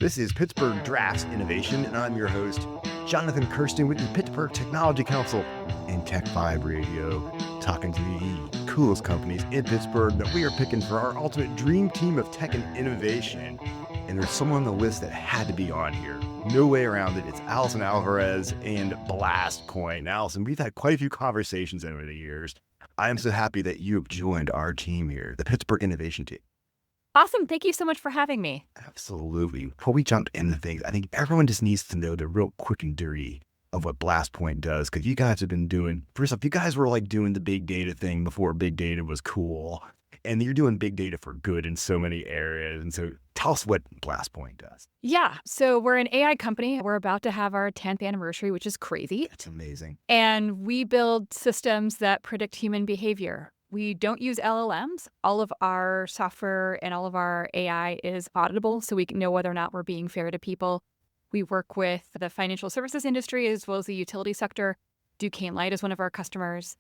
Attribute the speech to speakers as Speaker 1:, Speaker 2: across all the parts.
Speaker 1: This is Pittsburgh Drafts Innovation, and I'm your host, Jonathan Kirsten with the Pittsburgh Technology Council and Tech Vibe Radio, talking to the coolest companies in Pittsburgh that we are picking for our ultimate dream team of tech and innovation. And there's someone on the list that had to be on here. No way around it. It's Allison Alvarez and BlastPoint. Allison, we've had quite a few conversations over the years. I am so happy that you have joined our team here, the Pittsburgh Innovation Team.
Speaker 2: Awesome. Thank you so much for having me.
Speaker 1: Absolutely. Before we jump into things, I think everyone just needs to know the real quick and dirty of what BlastPoint does, because you guys have been doing, first off, you guys were like doing the big data thing before big data was cool, and you're doing big data for good in so many areas. And so tell us what BlastPoint does.
Speaker 2: Yeah. So we're an AI company. We're about to have our 10th anniversary, which is crazy.
Speaker 1: That's amazing.
Speaker 2: And we build systems that predict human behavior. We don't use LLMs. All of our software and all of our AI is auditable, so we can know whether or not we're being fair to people. We work with the financial services industry as well as the utility sector. Duquesne Light is one of our customers.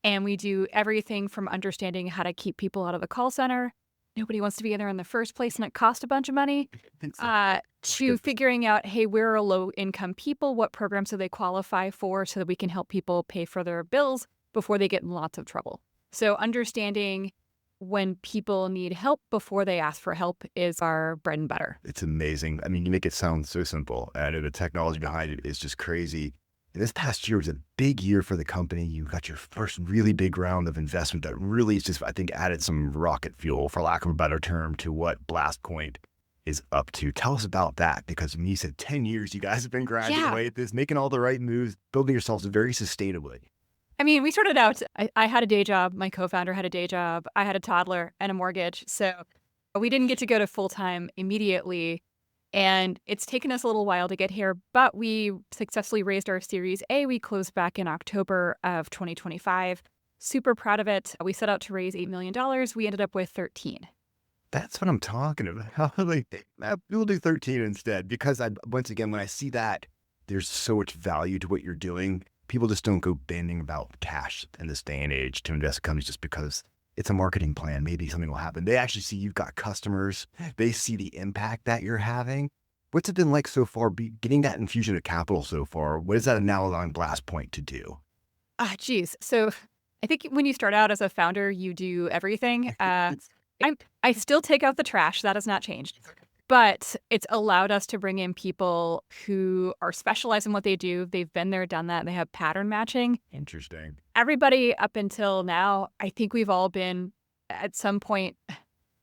Speaker 2: And we do everything from understanding how to keep people out of the call center. Nobody wants to be in there in the first place and it costs a bunch of money. To figuring out, hey, where are low-income people? What programs do they qualify for so that we can help people pay for their bills before they get in lots of trouble? So understanding when people need help before they ask for help is our bread and butter.
Speaker 1: It's amazing. I mean, you make it sound so simple. I know the technology behind it is just crazy. And this past year was a big year for the company. You got your first really big round of investment that really is just, I think, added some rocket fuel, for lack of a better term, to what BlastPoint is up to. Tell us about that, because when you said 10 years, you guys have been grinding away at this, making all the right moves, building yourselves very sustainably.
Speaker 2: I mean, we started out, I had a day job, my co-founder had a day job, I had a toddler and a mortgage. So we didn't get to go to full-time immediately. And it's taken us a little while to get here, but we successfully raised our Series A. We closed back in October of 2025. Super proud of it. We set out to raise $8 million. We ended up with 13.
Speaker 1: That's what I'm talking about. We'll do 13 instead, because once again, when I see that, there's so much value to what you're doing. People just don't go bending about cash in this day and age to invest in companies just because it's a marketing plan. Maybe something will happen. They actually see you've got customers. They see the impact that you're having. What's it been like so far, getting that infusion of capital so far? What is that now allowing BlastPoint to do?
Speaker 2: Geez. So I think when you start out as a founder, you do everything. I still take out the trash. That has not changed. But it's allowed us to bring in people who are specialized in what they do. They've been there, done that. They have pattern matching.
Speaker 1: Interesting.
Speaker 2: Everybody up until now, I think we've all been at some point,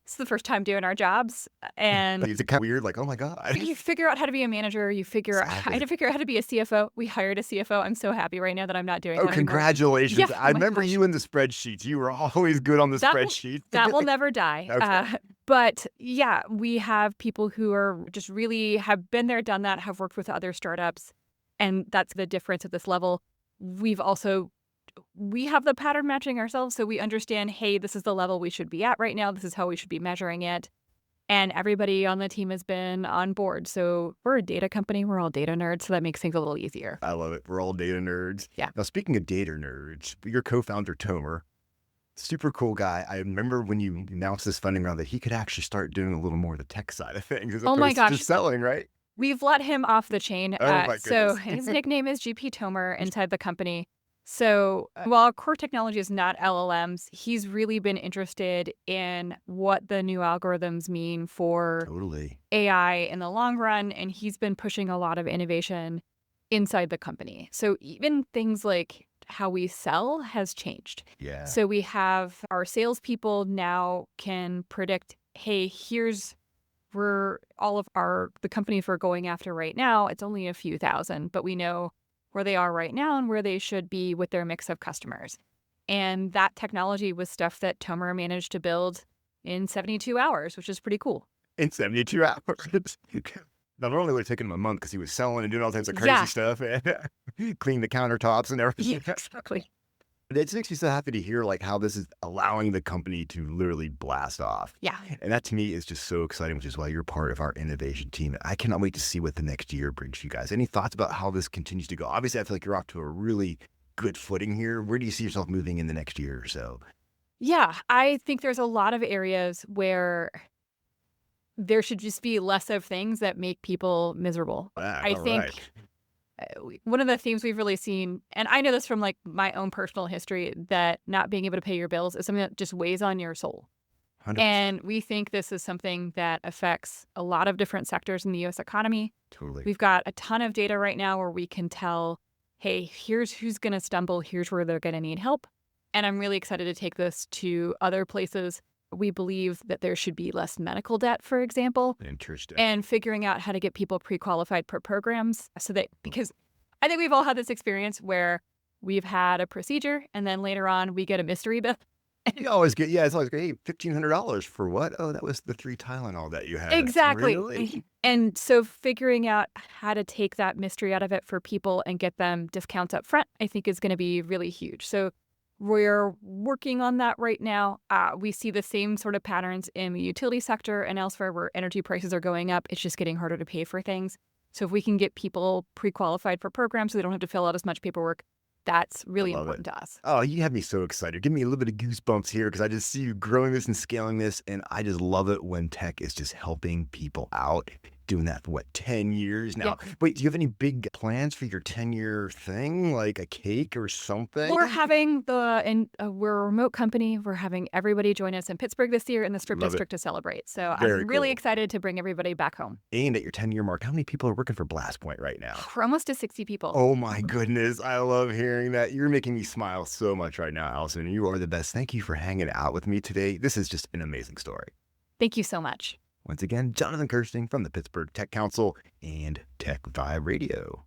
Speaker 2: it's the first time doing our jobs. And
Speaker 1: is it kind of weird? Like, oh my God.
Speaker 2: You figure out how to be a manager. You figure out, I had to figure out how to be a CFO. We hired a CFO. I'm so happy right now that I'm not doing that anymore.
Speaker 1: Congratulations.
Speaker 2: Yeah,
Speaker 1: I remember you in the spreadsheets. You were always good on the spreadsheet.
Speaker 2: That will never die.
Speaker 1: Okay.
Speaker 2: But yeah, we have people who are just really have been there, done that, have worked with other startups. And that's the difference at this level. We have the pattern matching ourselves. So we understand, hey, this is the level we should be at right now. This is how we should be measuring it. And everybody on the team has been on board. So we're a data company. We're all data nerds. So that makes things a little easier.
Speaker 1: I love it. We're all data nerds.
Speaker 2: Yeah.
Speaker 1: Now, speaking of data nerds, your co-founder, Tomer, super cool guy. I remember when you announced this funding round that he could actually start doing a little more of the tech side of things as opposed to just selling, right?
Speaker 2: We've let him off the chain.
Speaker 1: Oh my goodness.
Speaker 2: So his nickname is GP Tomer inside the company. So while our core technology is not LLMs, he's really been interested in what the new algorithms mean for AI in the long run. And he's been pushing a lot of innovation inside the company. So even things like how we sell has changed.
Speaker 1: Yeah.
Speaker 2: So we have our salespeople now can predict, hey, here's where all of the companies we're going after right now. It's only a few thousand, but we know where they are right now and where they should be with their mix of customers. And that technology was stuff that Tomer managed to build in 72 hours, which is pretty cool.
Speaker 1: In 72 hours. Not only would it have taken him a month because he was selling and doing all types of crazy stuff and cleaning the countertops and everything.
Speaker 2: Yeah, exactly.
Speaker 1: It just makes me so happy to hear like how this is allowing the company to literally blast off.
Speaker 2: Yeah.
Speaker 1: And that to me is just so exciting, which is why you're part of our innovation team. I cannot wait to see what the next year brings you guys. Any thoughts about how this continues to go? Obviously, I feel like you're off to a really good footing here. Where do you see yourself moving in the next year or so?
Speaker 2: Yeah, I think there's a lot of areas where there should just be less of things that make people miserable. I
Speaker 1: All
Speaker 2: think
Speaker 1: right.
Speaker 2: one of the themes we've really seen, and I know this from like my own personal history, that not being able to pay your bills is something that just weighs on your soul.
Speaker 1: 100%.
Speaker 2: And we think this is something that affects a lot of different sectors in the US economy.
Speaker 1: Totally.
Speaker 2: We've got a ton of data right now where we can tell, hey, here's who's going to stumble, here's where they're going to need help. And I'm really excited to take this to other places. We believe that there should be less medical debt, for example,
Speaker 1: Interesting.
Speaker 2: and figuring out how to get people pre-qualified for programs so that, because I think we've all had this experience where we've had a procedure and then later on we get a mystery bill.
Speaker 1: You always get, yeah, it's always, hey, $1,500 for what? Oh, that was the 3 Tylenol that you had.
Speaker 2: Exactly.
Speaker 1: Really?
Speaker 2: And so figuring out how to take that mystery out of it for people and get them discounts up front, I think is going to be really huge. So we're working on that right now. We see the same sort of patterns in the utility sector and elsewhere where energy prices are going up. It's just getting harder to pay for things. So if we can get people pre-qualified for programs so they don't have to fill out as much paperwork, that's really important to us.
Speaker 1: Oh, you have me so excited. Give me a little bit of goosebumps here because I just see you growing this and scaling this. And I just love it when tech is just helping people out. Doing that for what, 10 years now?
Speaker 2: Yeah.
Speaker 1: Wait, do you have any big plans for your 10-year thing, like a cake or something?
Speaker 2: We're having we're a remote company. We're having everybody join us in Pittsburgh this year in the Strip
Speaker 1: Love it.
Speaker 2: District to celebrate. So
Speaker 1: Very
Speaker 2: I'm really
Speaker 1: cool.
Speaker 2: excited to bring everybody back home.
Speaker 1: And at your 10-year mark, how many people are working for BlastPoint right now?
Speaker 2: We're almost to 60 people.
Speaker 1: Oh my goodness. I love hearing that. You're making me smile so much right now, Allison. You are the best. Thank you for hanging out with me today. This is just an amazing story.
Speaker 2: Thank you so much.
Speaker 1: Once again, Jonathan Kirsting from the Pittsburgh Tech Council and Tech Vibe Radio.